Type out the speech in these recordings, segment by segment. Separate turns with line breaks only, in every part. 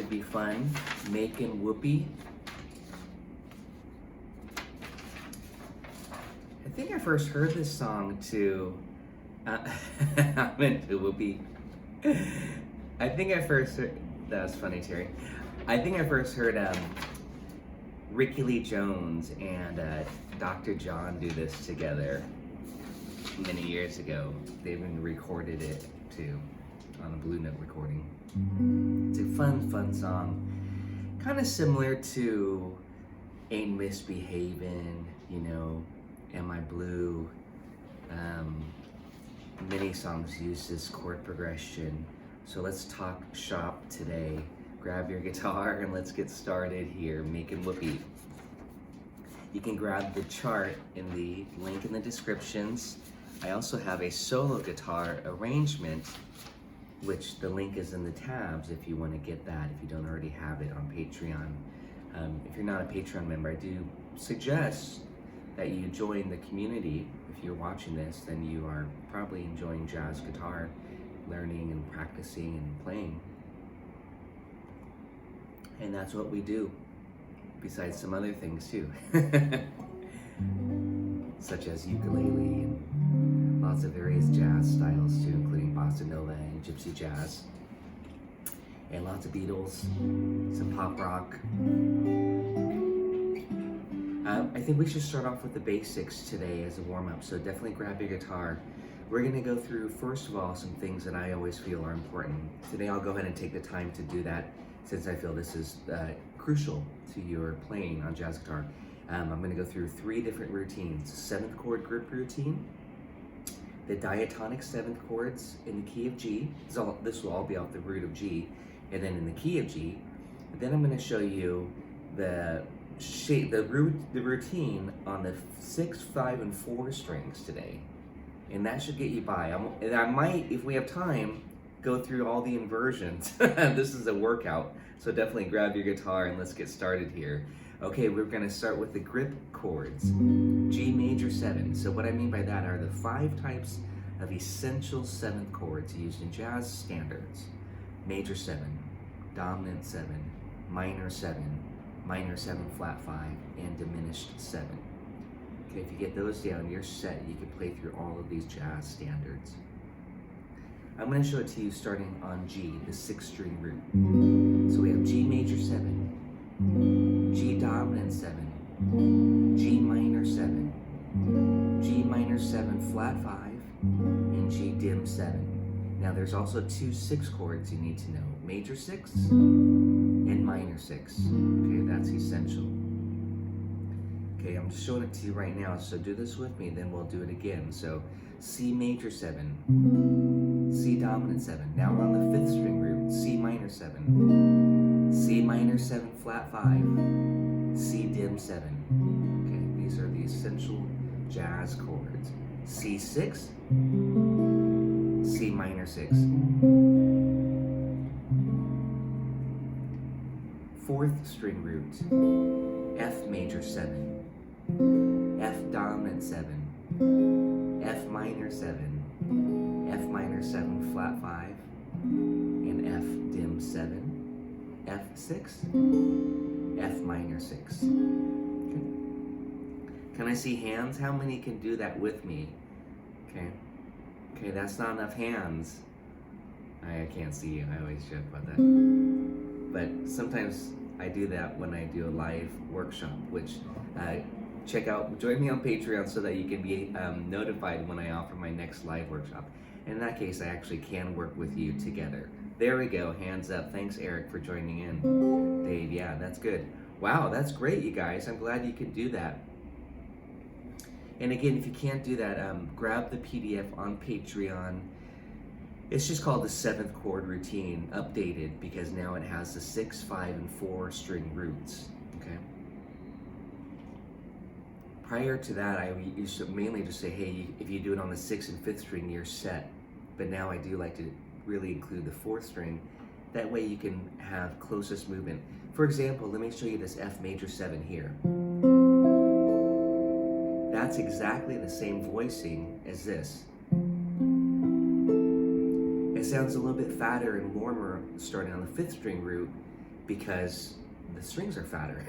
should be fun. Makin Whoopee. I think I first heard this song to, I'm into Whoopee. I think I first heard, that was funny, Terry. I think I first heard Ricky Lee Jones and Dr. John do this together many years ago. They even recorded it too on a Blue Note recording. It's a fun song. Kind of similar to Ain't Misbehavin', you know, Am I Blue? Many songs use this chord progression. So let's talk shop today. Grab your guitar and let's get started here, Makin Whoopee. You can grab the chart in the link in the descriptions. I also have a solo guitar arrangement, which the link is in the tabs if you want to get that, if you don't already have it on Patreon. If you're not a Patreon member, I do suggest that you join the community. If you're watching this, then you are probably enjoying jazz guitar, learning and practicing and playing. And that's what we do, besides some other things too. Such as ukulele and lots of various jazz styles too, including bossa nova and gypsy jazz. And lots of Beatles, some pop rock. I think we should start off with the basics today as a warm-up, so definitely grab your guitar. We're gonna go through, first of all, some things that I always feel are important. Today I'll go ahead and take the time to do that since I feel this is crucial to your playing on jazz guitar. I'm gonna go through 3 different routines. 7th chord grip routine, the diatonic 7th chords in the key of G. This will all be off the root of G, and then in the key of G. And then I'm gonna show you the routine on the 6, 5, and 4 strings today. And that should get you by. And I might, if we have time, go through all the inversions. This is a workout, so definitely grab your guitar and let's get started here. Okay, we're gonna start with the grip chords. G major 7. So what I mean by that are the 5 types of essential 7th chords used in jazz standards. Major 7, dominant 7, minor 7, minor 7 flat 5, and diminished 7. Okay, if you get those down, you're set. You can play through all of these jazz standards. I'm going to show it to you starting on G, the 6-string root. So we have G major 7, G dominant 7, G minor 7, G minor 7 flat 5, and G dim 7. Now there's also 2 6 chords you need to know, major 6 and minor 6. Okay, that's essential. Okay, I'm just showing it to you right now, so do this with me, then we'll do it again. So C major 7, C dominant 7. Now we're on the 5th string root, C minor 7, C minor 7 flat 5, C dim 7. Okay, these are the essential jazz chords. C6, C minor 6. 4th string root, F major 7, F dominant 7, F minor 7, F minor 7 flat 5, and F dim 7, F6, F minor 6. Okay. Can I see hands? How many can do that with me? Okay. Okay, that's not enough hands. I can't see you. I always joke about that. But sometimes I do that when I do a live workshop, which check out, join me on Patreon so that you can be notified when I offer my next live workshop. In that case, I actually can work with you together. There we go, hands up. Thanks, Eric, for joining in. Dave, yeah, that's good. Wow, that's great, you guys. I'm glad you could do that. And again, if you can't do that, grab the PDF on Patreon. It's just called the 7th chord routine, updated, because now it has the 6, 5, and 4 string roots, okay? Prior to that, I used to mainly just say, hey, if you do it on the 6th and 5th string, you're set. But now I do like to really include the 4th string. That way you can have closest movement. For example, let me show you this F major 7 here. That's exactly the same voicing as this. It sounds a little bit fatter and warmer starting on the 5th string root, because the strings are fatter.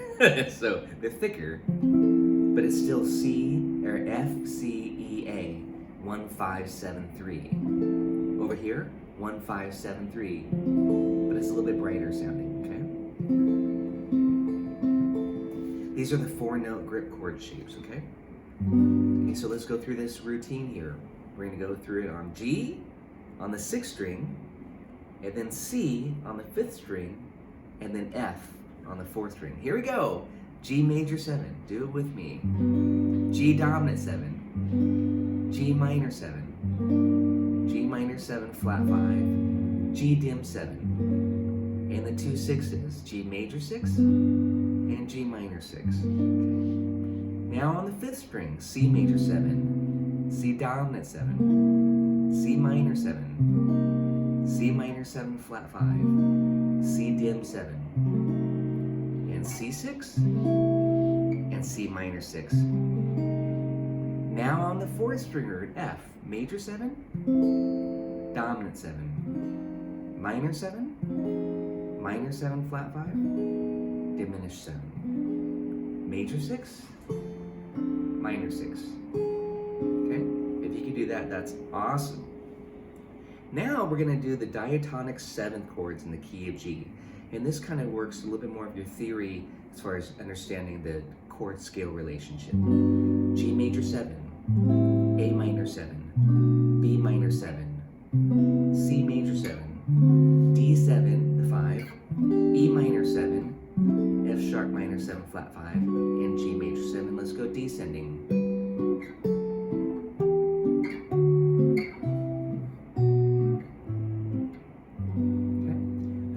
So they're thicker, but it's still C or F, C, E, A, 1, 5, 7, 3. Over here, 1, 5, 7, 3, but it's a little bit brighter sounding, okay? These are the 4-note grip chord shapes, okay? Okay, so let's go through this routine here. We're gonna go through it on G, on the 6th string, and then C on the 5th string, and then F on the 4th string. Here we go. G major 7, do it with me. G dominant 7, G minor 7, G minor 7 flat 5, G dim 7, and the 2 6s, G major 6 and G minor 6. Okay. Now on the 5th string, C major 7, C dominant 7, C minor 7, C minor 7 flat 5, C dim 7, and C6, and C minor 6. Now on the 4th string root, F, major 7, dominant 7, minor 7 flat 5, diminished 7, major 6, minor 6. Okay, if you can do that, that's awesome. Now we're going to do the diatonic 7th chords in the key of G. And this kind of works a little bit more of your theory as far as understanding the chord scale relationship. G major 7, A minor 7, B minor 7, C major 7, D7, the 5, E minor 7, F sharp minor 7 flat 5, and G major 7. Let's go descending.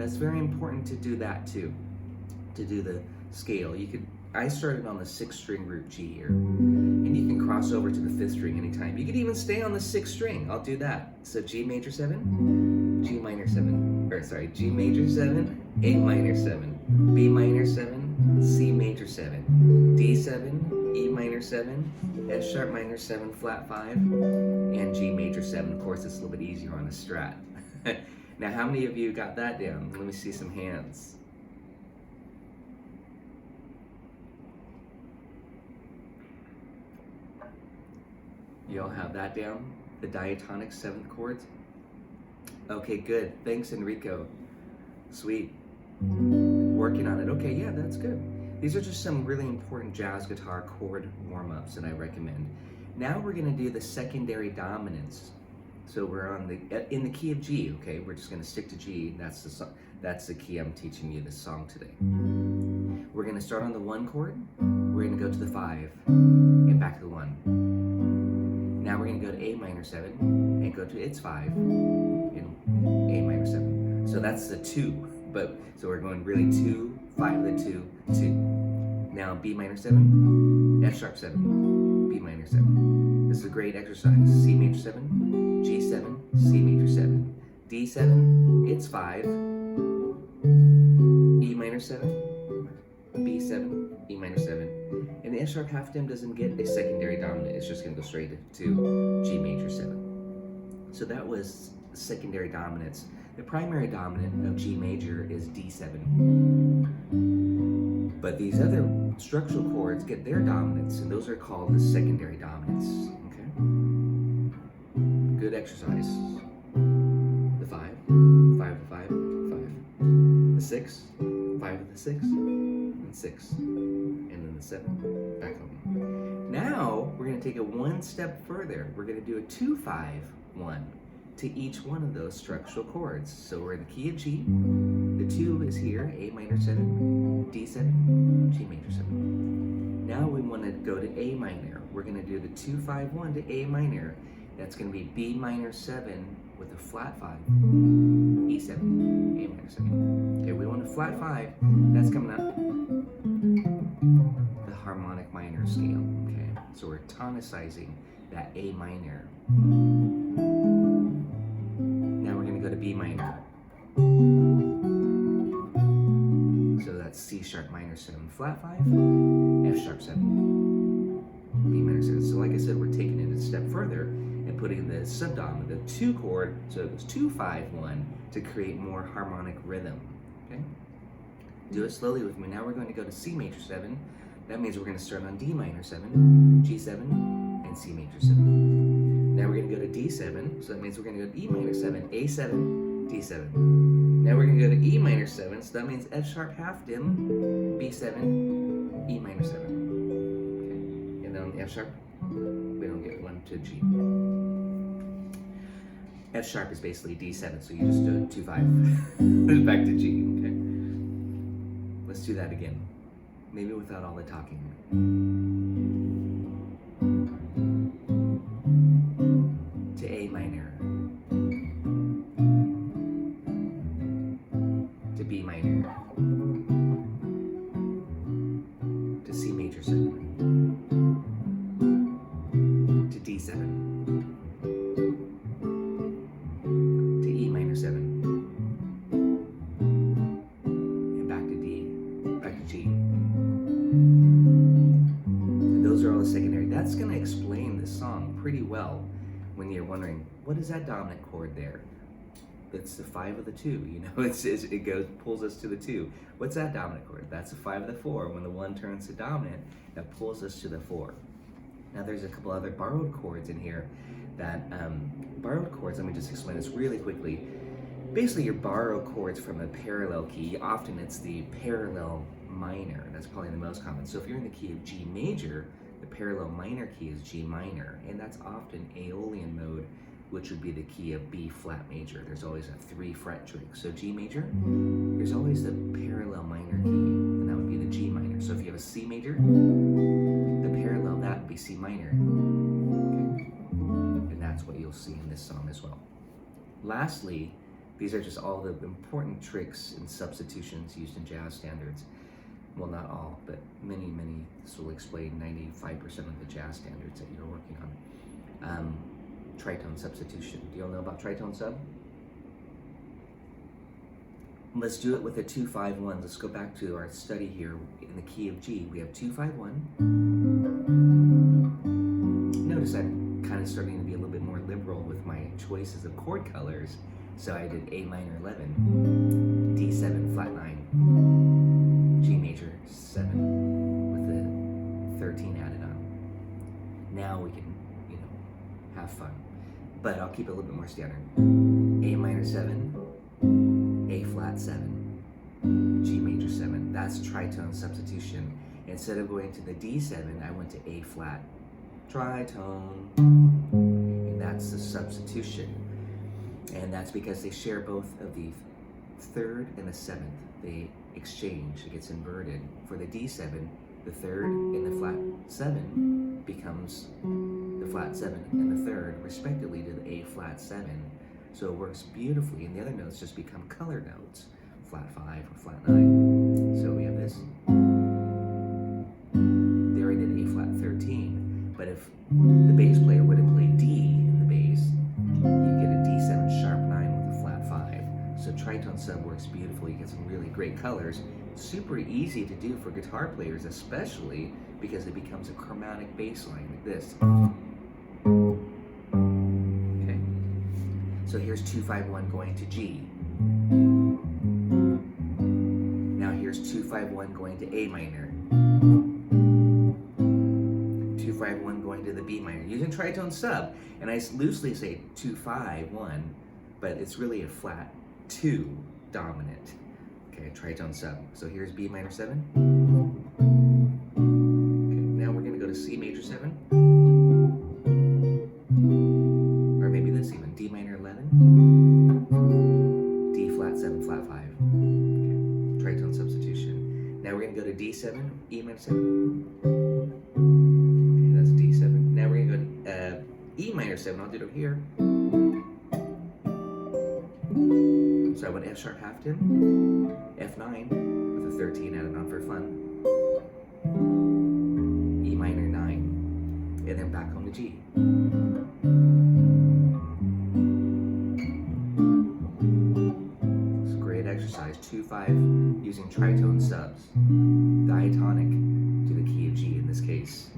It's very important to do that too, to do the scale. I started on the 6th string root G here, and you can cross over to the 5th string anytime. You could even stay on the 6th string. I'll do that. So G major 7, G minor 7, G major 7, A minor 7, B minor 7, C major 7, D7, E minor 7, F sharp minor 7 flat 5, and G major 7. Of course, it's a little bit easier on the strat. Now, how many of you got that down? Let me see some hands. You all have that down? The diatonic 7th chords? Okay, good. Thanks, Enrico. Sweet. Working on it. Okay, yeah, that's good. These are just some really important jazz guitar chord warm-ups that I recommend. Now we're going to do the secondary dominants. So we're on in the key of G, okay? We're just gonna stick to G. That's the key I'm teaching you this song today. We're gonna start on the 1 chord. We're gonna go to the 5 and back to the 1. Now we're gonna go to A minor 7 and go to its 5 and A minor 7. So that's the 2, so we're going really 2, 5 to the 2, 2. Now B minor 7, F sharp 7, B minor 7. This is a great exercise. C major 7, G7, C major 7, D7, it's 5, E minor 7, B7, E minor 7, and the F sharp half dim doesn't get a secondary dominant, it's just going to go straight to G major 7. So that was secondary dominants. The primary dominant of G major is D7. But these other structural chords get their dominants, and those are called the secondary dominants. Okay? Good exercise. The 5, 5 to 5, 5. The 6, 5 to the 6, and 6. And then the 7. Back home. Now, we're going to take it one step further. We're going to do a 2, 5, 1 to each one of those structural chords. So we're in the key of G. The 2 is here, A minor 7, D7, G major 7. Now we want to go to A minor. We're going to do the 2, 5, 1 to A minor. That's going to be B minor 7 with a flat 5, E7, A minor 7. Okay, we want a flat 5. That's coming up the harmonic minor scale. Okay, so we're tonicizing that A minor. Now we're going to go to B minor. So that's C sharp minor 7 flat 5, F sharp 7, B minor 7. So like I said, we're taking it a step further and putting the subdominant, the 2 chord, so it goes 2, 5, 1 to create more harmonic rhythm. Okay. Do it slowly with me. Now we're going to go to C major 7. That means we're going to start on D minor 7, G7, and C major 7. Now we're going to go to D7, so that means we're going to go to E minor 7, A7, D7. Now we're going to go to E minor 7, so that means F sharp half dim, B7, E minor 7. Okay, and then on the F sharp, we don't get one to G. F sharp is basically D7, so you just do it 2-5. Back to G, okay? Let's do that again. Maybe without all the talking. To A minor. To B minor. To C major 7. To D7. To E minor 7. And back to D. Back to G. And those are all the secondary. That's going to explain the song pretty well when you're wondering, what is that dominant chord there? It's the 5 of the 2, you know, it pulls us to the 2. What's that dominant chord? That's the 5 of the 4. When the 1 turns to dominant, that pulls us to the 4. Now there's a couple other borrowed chords in here that, borrowed chords, let me just explain this really quickly. Basically, you borrow chords from a parallel key. Often it's the parallel minor. That's probably the most common. So if you're in the key of G major, the parallel minor key is G minor, and that's often Aeolian mode, which would be the key of B flat major. There's always a 3-fret trig. So G major, there's always the parallel minor key, and that would be the G minor. So if you have a C major, the parallel, that would be C minor. Okay? And that's what you'll see in this song as well. Lastly, these are just all the important tricks and substitutions used in jazz standards. Well, not all, but many. This will explain 95% of the jazz standards that you're working on. Tritone substitution. Do you all know about tritone sub? Let's do it with a 2-5-1. Let's go back to our study here in the key of G. We have 2-5-1. Notice I'm kind of starting to be a little bit more liberal with my choices of chord colors. So I did A minor 11, D7 flat 9, G major 7 with the 13 added on. Now we can, have fun. But I'll keep it a little bit more standard. A minor 7, A flat 7, G major 7. That's tritone substitution. Instead of going to the D7, I went to A flat tritone. And that's the substitution. And that's because they share both of the 3rd and the 7th. They exchange, it gets inverted. For the D7, the 3rd and the flat 7 becomes the flat 7 and the 3rd, respectively, to the A flat 7. So it works beautifully, and the other notes just become color notes, flat 5 or flat 9. So we have this. There I did A flat 13, but if the bass player would have played D in the bass, you get a D7 sharp 9 with a flat 5. So tritone sub works beautifully. You get some really great colors. Super easy to do for guitar players, especially because it becomes a chromatic bass line like this. Okay. So here's 2-5-1 going to G. Now here's 2-5-1 going to A minor. 2-5-1 going to the B minor. Using tritone sub, and I loosely say 2-5-1, but it's really a flat 2 dominant. Okay, tritone sub. So here's B minor 7. Okay, now we're going to go to C major 7. Or maybe this even. D minor 11. D flat 7, flat 5. Okay, tritone substitution. Now we're going to go to D7, E minor 7. Okay, that's D7. Now we're going to go to E minor 7. I'll do it over here. So I went F sharp half dim, F9 with a 13 added on for fun, E minor 9, and then back home to G. It's a great exercise, 2-5 using tritone subs, diatonic to the key of G in this case.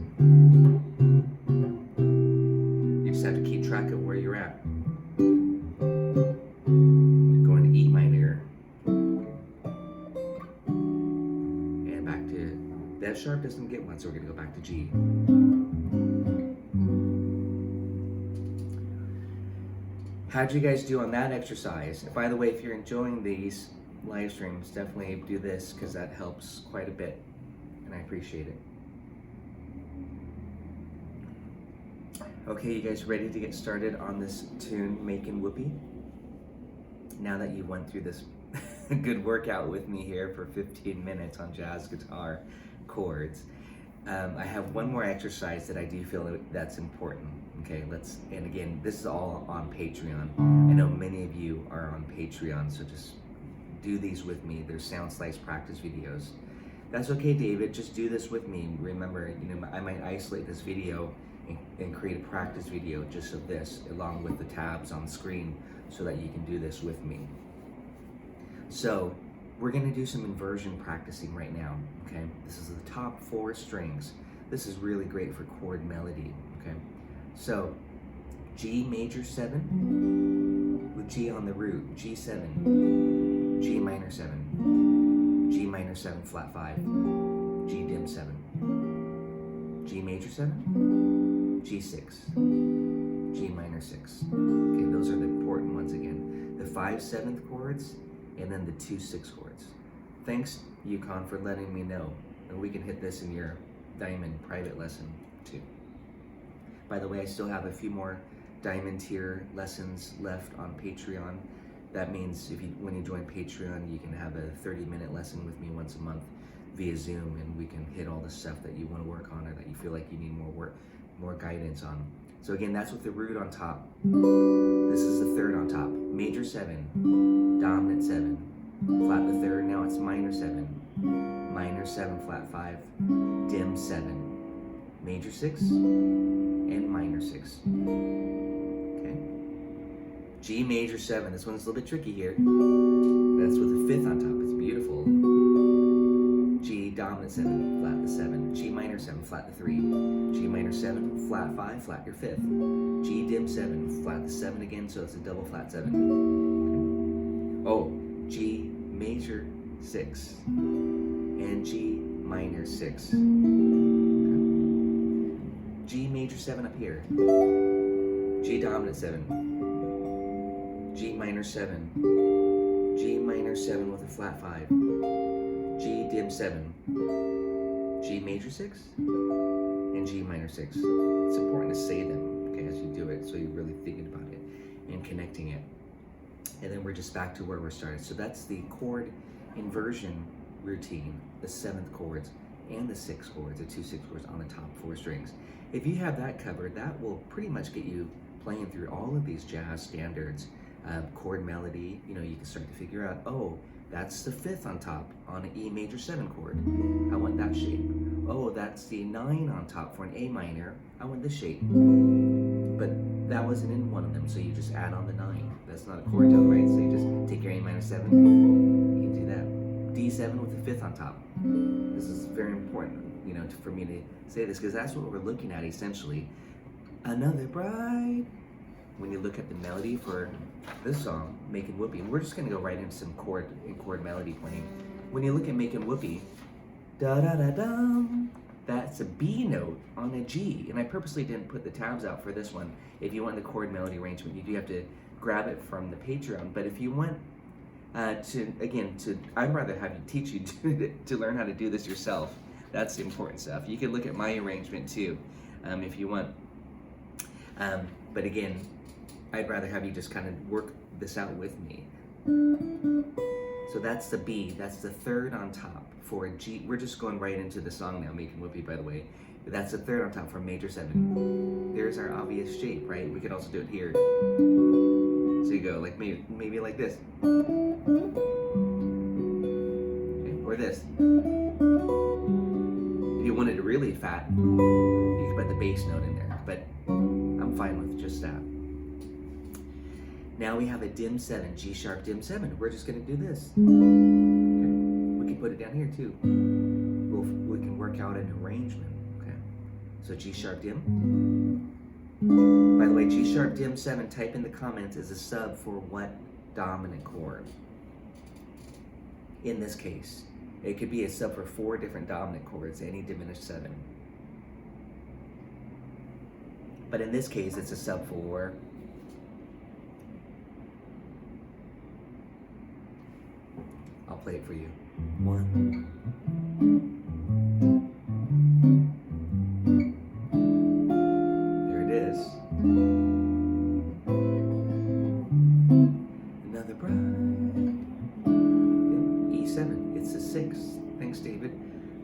You just have to keep track of where you're at. F sharp doesn't get one, so we're gonna go back to G. How'd you guys do on that exercise? By the way, if you're enjoying these live streams, definitely do this because that helps quite a bit, and I appreciate it. Okay, you guys ready to get started on this tune, Makin Whoopee? Now that you went through this good workout with me here for 15 minutes on jazz guitar chords, I have one more exercise that I do feel that's important. Okay, and again, this is all on Patreon. I know many of you are on Patreon, so just do these with me. There's sound slice practice videos. That's okay, David, just do this with me. Remember, I might isolate this video and create a practice video just of this, along with the tabs on screen, so that you can do this with me. So, we're gonna do some inversion practicing right now, okay? This is the top 4 strings. This is really great for chord melody, okay? So, G major 7, with G on the root, G7, G minor 7, G minor 7 flat 5, G dim 7, G major 7, G6, G minor 6. Okay, those are the important ones again. The 5 7th chords, and then the 2 6 chords. Thanks, Yukon, for letting me know. And we can hit this in your diamond private lesson too. By the way, I still have a few more diamond tier lessons left on Patreon. That means when you join Patreon, you can have a 30-minute lesson with me once a month via Zoom, and we can hit all the stuff that you want to work on or that you feel like you need more guidance on. So again, that's with the root on top. This is the 3rd on top. Major 7, dominant 7, flat the 3rd. Now it's minor 7, minor 7 flat 5, dim 7, major 6, and minor 6. Okay. G major 7. This one's a little bit tricky here. That's with the 5th on top. It's beautiful. G dominant 7, flat the 7. G minor 7, flat the 3. G minor 7, flat 5, flat your 5th. G dim 7, flat the 7 again, so it's a double flat 7. Okay. Oh, G major 6 and G minor 6. Okay. G major 7 up here. G dominant 7. G minor 7. G minor 7 with a flat 5. G dim 7, G major 6, and G minor 6. It's important to say them, okay, as you do it, so you're really thinking about it and connecting it. And then we're just back to where we're started. So that's the chord inversion routine, the 7th chords and the 6th chords, the 2 6 chords on the top 4 strings. If you have that covered, that will pretty much get you playing through all of these jazz standards. Chord melody, you can start to figure out, oh, that's the 5th on top on an E major 7 chord. I want that shape. Oh, that's the 9 on top for an A minor. I want this shape. But that wasn't in one of them, so you just add on the 9. That's not a chord tone, right? So you just take your A minor 7. You can do that. D7 with the 5th on top. This is very important, for me to say this, because that's what we're looking at essentially. Another bride. When you look at the melody for this song, Makin Whoopee, and we're just going to go right into some chord melody playing. When you look at Makin Whoopee, da da da dum, that's a B note on a G, and I purposely didn't put the tabs out for this one. If you want the chord melody arrangement, you do have to grab it from the Patreon. But if you want I'd rather have you teach you to learn how to do this yourself. That's the important stuff. You can look at my arrangement too, if you want. But again, I'd rather have you just kind of work this out with me. So that's the B, that's the 3rd on top for a G. We're just going right into the song now, Makin Whoopee, by the way. That's the 3rd on top for major 7. There's our obvious shape, right? We could also do it here. So you go like maybe like this. Okay, or this. If you wanted it really fat, you could put the bass note in there, but I'm fine with just that. Now we have a dim 7, G sharp dim 7. We're just going to do this. Okay. We can put it down here too. We can work out an arrangement. Okay. So G sharp dim. By the way, G sharp dim 7, type in the comments, is a sub for what dominant chord? In this case, It could be a sub for 4 different dominant chords, any diminished 7. But in this case, it's a sub for I'll play it for you. 1. There it is. Another bright. E7. It's the 6th. Thanks, David.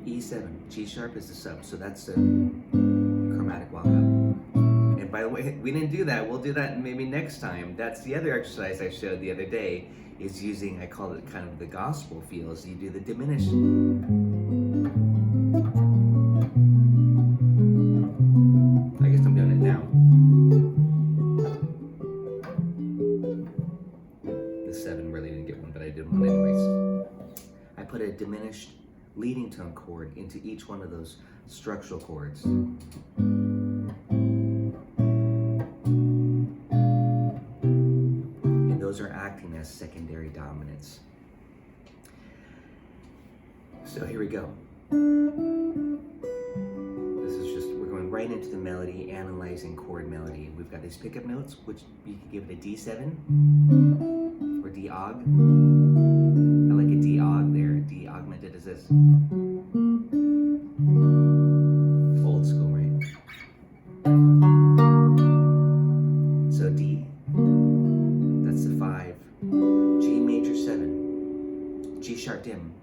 E7. G sharp is the sub, so that's the chromatic walk up. And by the way, we didn't do that. We'll do that maybe next time. That's the other exercise I showed the other day, is using, I call it kind of the gospel feels. You do the diminished. I guess I'm doing it now. The 7 really didn't get one, but I did one anyways. I put a diminished leading tone chord into each one of those structural chords. Those are acting as secondary dominants. So here we go. This is just, we're going right into the melody, analyzing chord melody. We've got these pickup notes, which you could give it a D7 or D aug. I like a D aug there. D augmented is this. Old school, right? So D. That's the 5. G major 7. G sharp dim.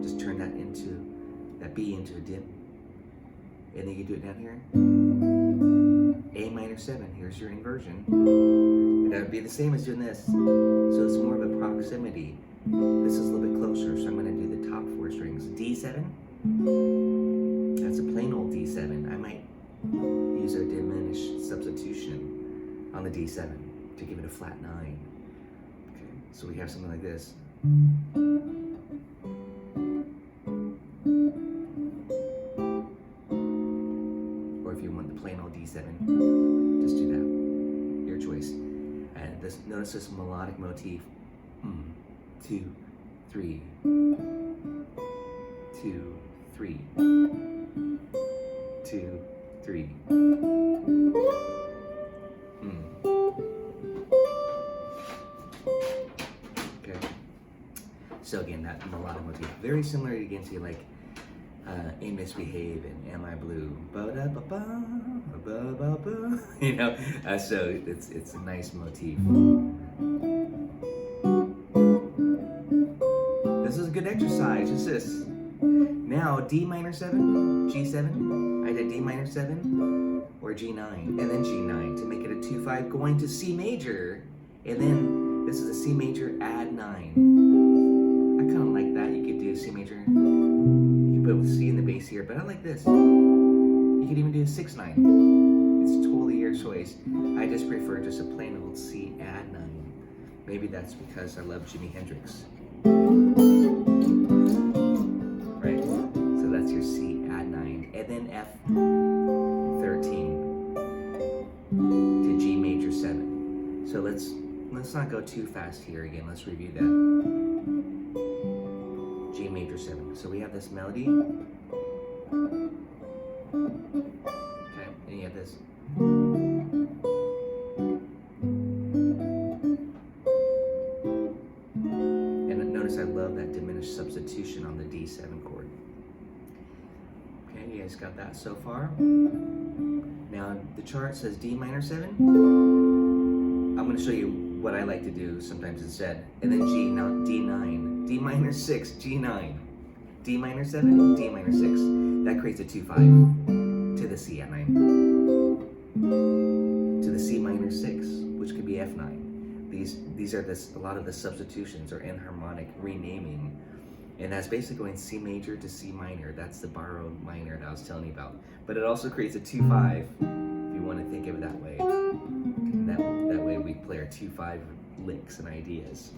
Just turn that into, that B into a dim. And then you do it down here. A minor 7. Here's your inversion. And that would be the same as doing this. So it's more of a proximity. This is a little bit closer, so I'm going to do the top 4 strings. D7. That's a plain old D7. I might use our diminished substitution on the D7 to give it a flat 9. Okay, so we have something like this. Or if you want the plain old D7, just do that. Your choice. And this, notice this melodic motif. 2, 3. 2, 3. 2, 3. Okay. So again, that melodic motif, very similar again to like Ain't Misbehave and Am I Blue? Ba-da-ba-ba, you know, so it's a nice motif. This is a good exercise, just this. Now D minor 7, G7, I did D minor 7, or G9, and then G9 to make it a 2-5 going to C major, and then this is a C major add 9. I kind of like that. You could do C major, you could put C in the bass here, but I like this. You could even do a 6-9. It's totally your choice. I just prefer just a plain old C add 9. Maybe that's because I love Jimi Hendrix. Right, so that's your C add 9, and then F13 to G major 7. So let's not go too fast here again. Let's review that. G major 7. So we have this melody. Okay, and you have this. I love that diminished substitution on the D7 chord. Okay, you guys got that so far? Now the chart says D minor 7. I'm going to show you what I like to do sometimes instead. And then D9, D minor 6, G9, D minor 7, D minor 6. That creates a 2-5 to the C at 9. To the C minor 6, which could be F9. These are a lot of the substitutions or enharmonic renaming, and that's basically going C major to C minor. That's the borrowed minor that I was telling you about. But it also creates a 2-5 if you want to think of it that way. And that way we play our 2-5 licks and ideas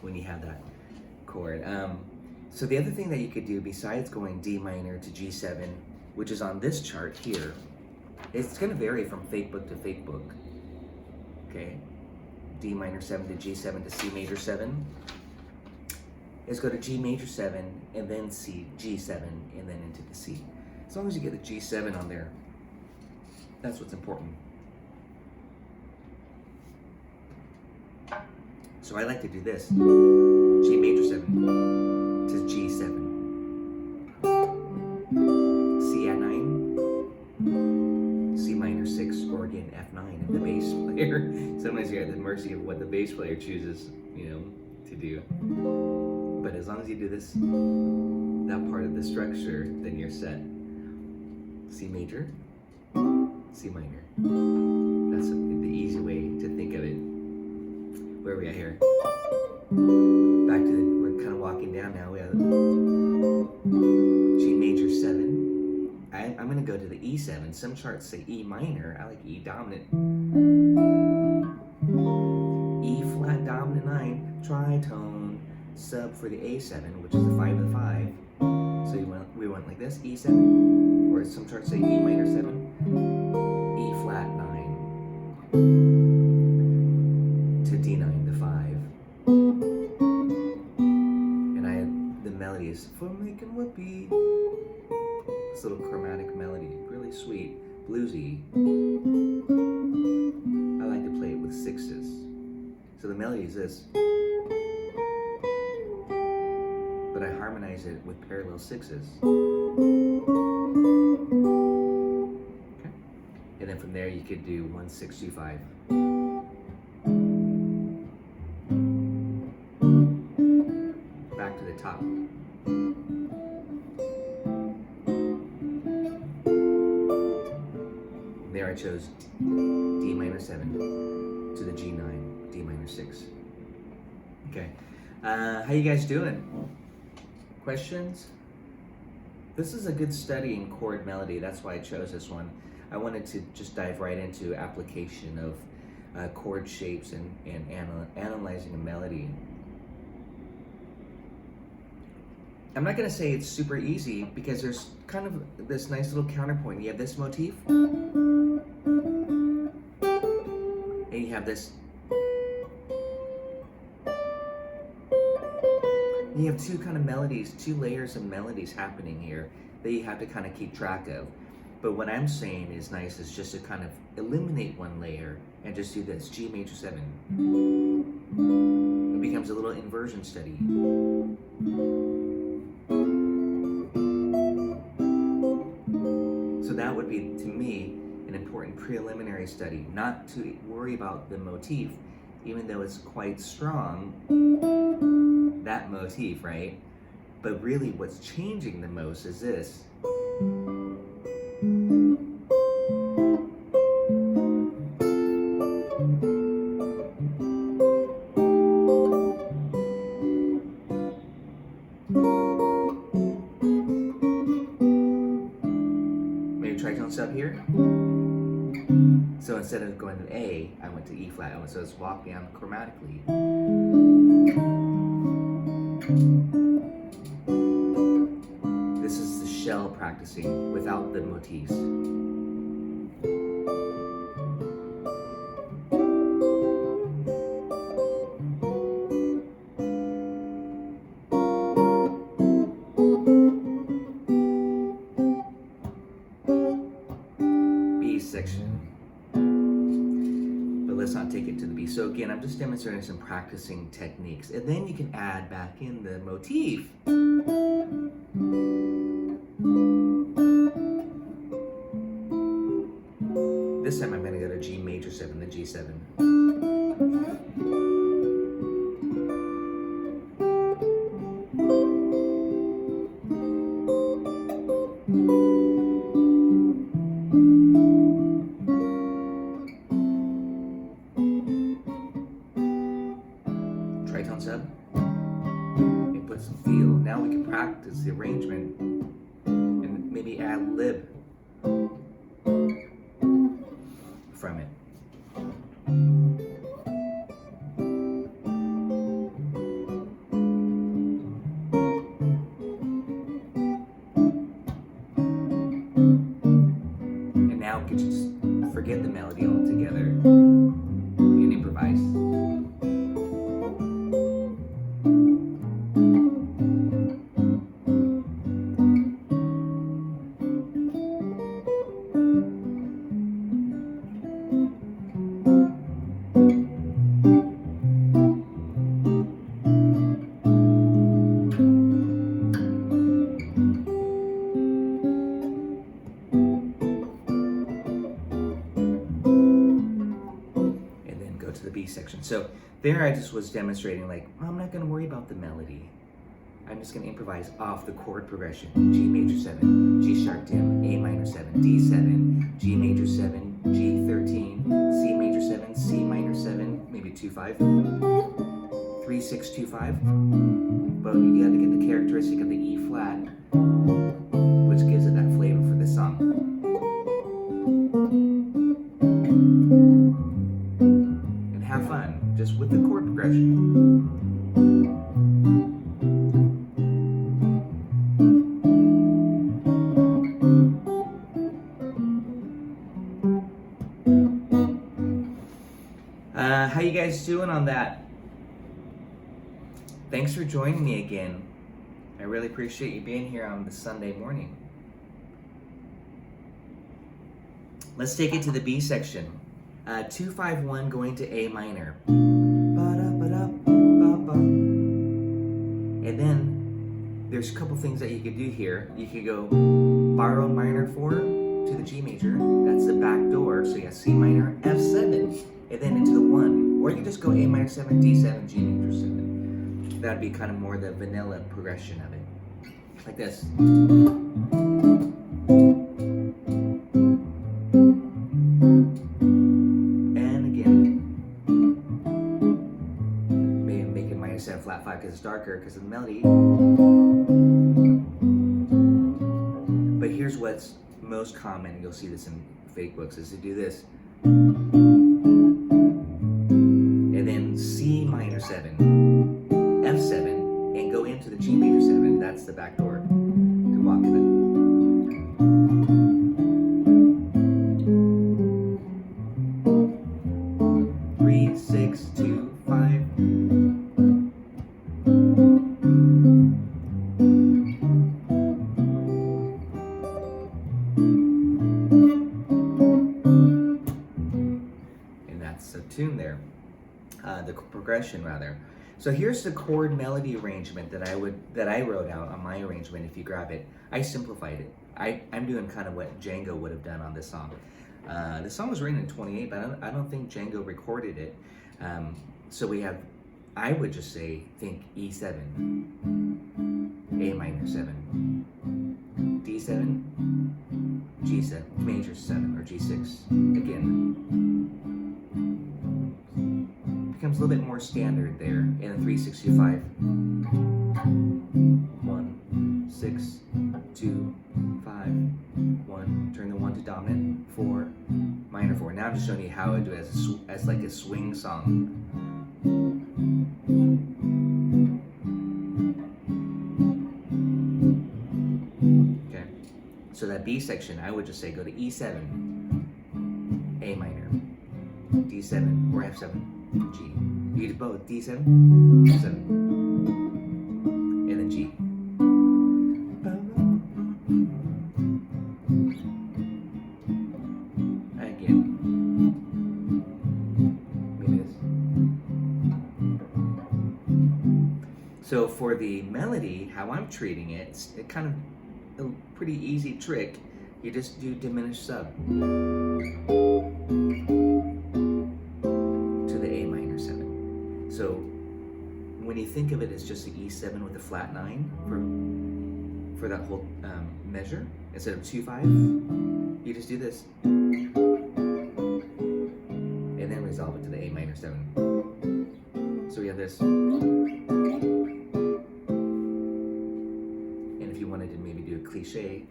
when you have that chord. So the other thing that you could do besides going D minor to G7, which is on this chart here, it's going to vary from fake book to fake book. Okay. D minor 7 to G7 to C major 7. is go to G major 7 and then C, G7 and then into the C. As long as you get the G7 on there, that's what's important. So I like to do this. G major 7 to G7. C at 9. C minor 6, or again F9 if the bass player. Sometimes you're at the mercy of what the bass player chooses, to do. But as long as you do this, that part of the structure, then you're set. C major, C minor. That's the easy way to think of it. Where are we at here? Back to we're kind of walking down now. We have G major 7. I'm going to go to the E7. Some charts say E minor. I like E dominant. E flat dominant 9, tritone, sub for the A7, which is the 5 of the 5. So we went like this, E7, or some charts say E minor 7, E flat 9, to D9, the 5. And the melody is for Makin Whoopee. This little chromatic melody, really sweet, bluesy. I like to play it with 6s. So the melody is this. But I harmonize it with parallel 6s. Okay. And then from there you could do 1, 6, G5. Back to the top. There I chose D minor 7 to the G9, D minor 6. Okay. How you guys doing? Questions? This is a good study in chord melody. That's why I chose this one. I wanted to just dive right into application of chord shapes and analyzing a melody. I'm not going to say it's super easy because there's kind of this nice little counterpoint. You have this motif, and you have this. You have two kind of melodies, two layers of melodies happening here that you have to kind of keep track of. But what I'm saying is nice is just to kind of eliminate one layer and just do this, G major 7. It becomes a little inversion study. So that would be, to me, an important preliminary study, not to worry about the motif, even though it's quite strong, that motif, right? But really what's changing the most is this. Maybe tritone sub here. So instead of going to A, I went to E flat. So let's walk down chromatically. This is the shell practicing without the motifs. B section. But let's not take it to the B. So again, I'm just demonstrating some practicing techniques. And then you can add back in the motif. This time I'm going to go to G major 7, the G7. Tritone sub. And put some feel. Now we can practice the arrangement and maybe add lib from it. And now we can just forget the melody altogether and improvise. So there I just was demonstrating like, I'm not gonna worry about the melody. I'm just gonna improvise off the chord progression. G major 7, G sharp dim, A minor 7, D7, G major 7, G13, C major 7, C minor 7, maybe 2-5, 3-6-2-5. But you gotta get the characteristic of the E flat, which gives it that flavor for this song. And have fun just with the chord progression. How you guys doing on that? Thanks for joining me again. I really appreciate you being here on the Sunday morning. Let's take it to the B section. 2-5-1 going to A minor. And then there's a couple things that you could do here. You could go borrowed minor 4 to the G major. That's the back door. So you got C minor, F7, and then into the 1. Or you can just go A minor 7, D7, G major 7. That'd be kind of more the vanilla progression of it. Like this. And again. Maybe make it minor 7 flat 5 because it's darker because of the melody. But here's what's most common, and you'll see this in fake books, is to do this. And then C minor 7, F7, and go into the G major 7. That's the back door to walk in it. 3, 6, 2, 5. And that's a tune there. The progression rather. So here's the chord melody arrangement that I wrote out on my arrangement. If you grab it, I simplified it. I'm doing kind of what Django would have done on this song. The song was written in 28, but I don't think Django recorded it. So we have, I would just say, think E7, A minor 7, D7, G7, major 7, or G6. Again. Becomes a little bit more standard there in a 3-6-2-5. 1, 6, 2, 5, 1. Turn the 1 to dominant. 4, minor 4. Now I'm just showing you how I do it as like a swing song. Okay. So that B section, I would just say go to E7, A minor, D7 or F7. G. You do both D7, F7, and then G. Again. Maybe this. So for the melody, how I'm treating it, it's kind of a pretty easy trick. You just do diminished sub. So when you think of it as just the E7 with a flat 9 for that whole measure, instead of 2-5, you just do this. And then resolve it to the A minor 7. So we have this. And if you wanted to maybe do a cliche,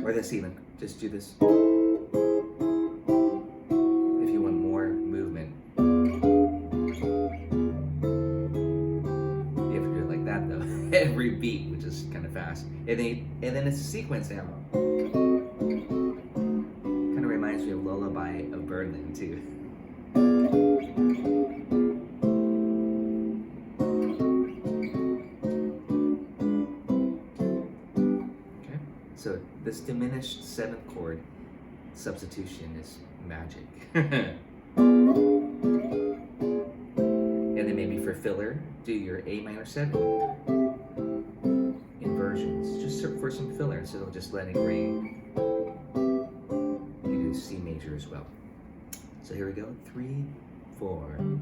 or this even, just do this. If you want more movement. Every beat, which is kind of fast, and then it's a sequence now. Kind of reminds me of Lullaby of Birdland too. Okay, so this diminished 7th chord substitution is magic. And then maybe for filler, do your A minor 7. Inversions, just for some filler instead of just letting it ring. You do C major as well. So here we go, 3, 4, 2,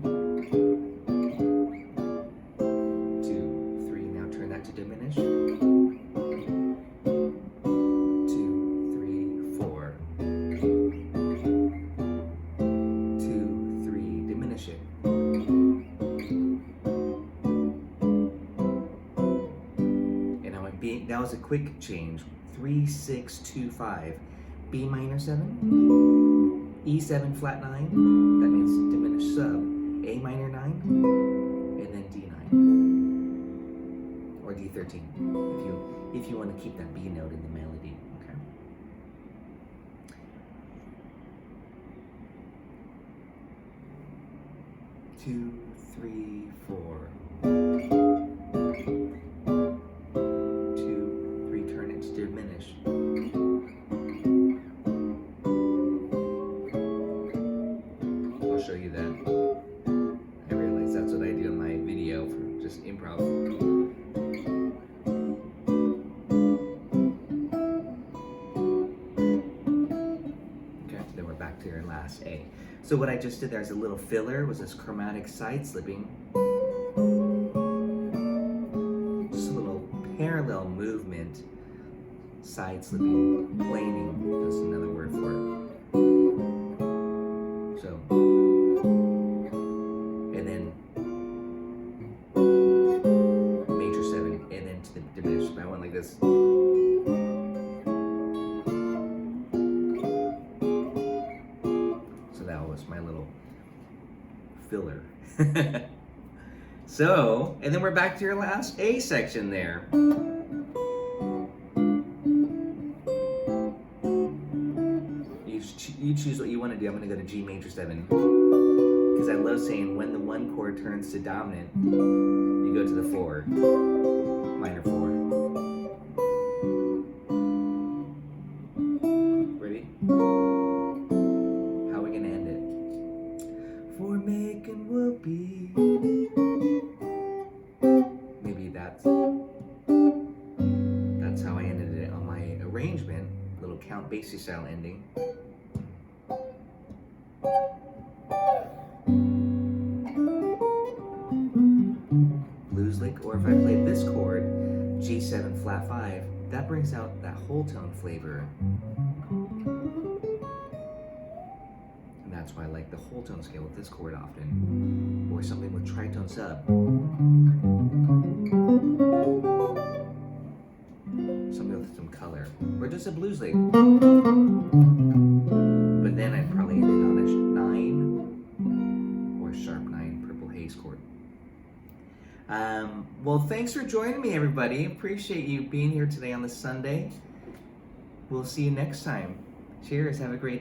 3. Now turn that to diminish. 2, 3, 4. 2, 3. Diminish it. And now that was a quick change. 3, 6, 2, 5. B minor 7. E7 flat 9, that means diminished sub, A minor 9, and then D9, or D13, if you want to keep that B note in the melody, okay? Two, 3, 4. 2, 3, turn it to diminish. Show you that. I realize that's what I do in my video for just improv. Okay, then we're back to your last A. So what I just did there as a little filler was this chromatic side slipping. Just a little parallel movement, side slipping, planing, that's another word for it. So major 7, and then to the diminished. I went like this. So that was my little filler. So, and then we're back to your last A section there. You choose what you want to do. I'm going to go to G major 7. Because I love saying when the one chord turns to dominant, you go to the 4, minor 4. Ready? How are we gonna end it? For Makin Whoopee. Maybe that's how I ended it on my arrangement. Little Count Basie style ending. Blues lick, or if I played this chord, G7 flat 5, that brings out that whole tone flavor. And that's why I like the whole tone scale with this chord often, or something with tritone sub. Something with some color, or just a blues lick. But then I'd probably end it on a 9 or sharp 9 purple haze chord. Well, thanks for joining me, everybody. Appreciate you being here today on this Sunday. We'll see you next time. Cheers. Have a great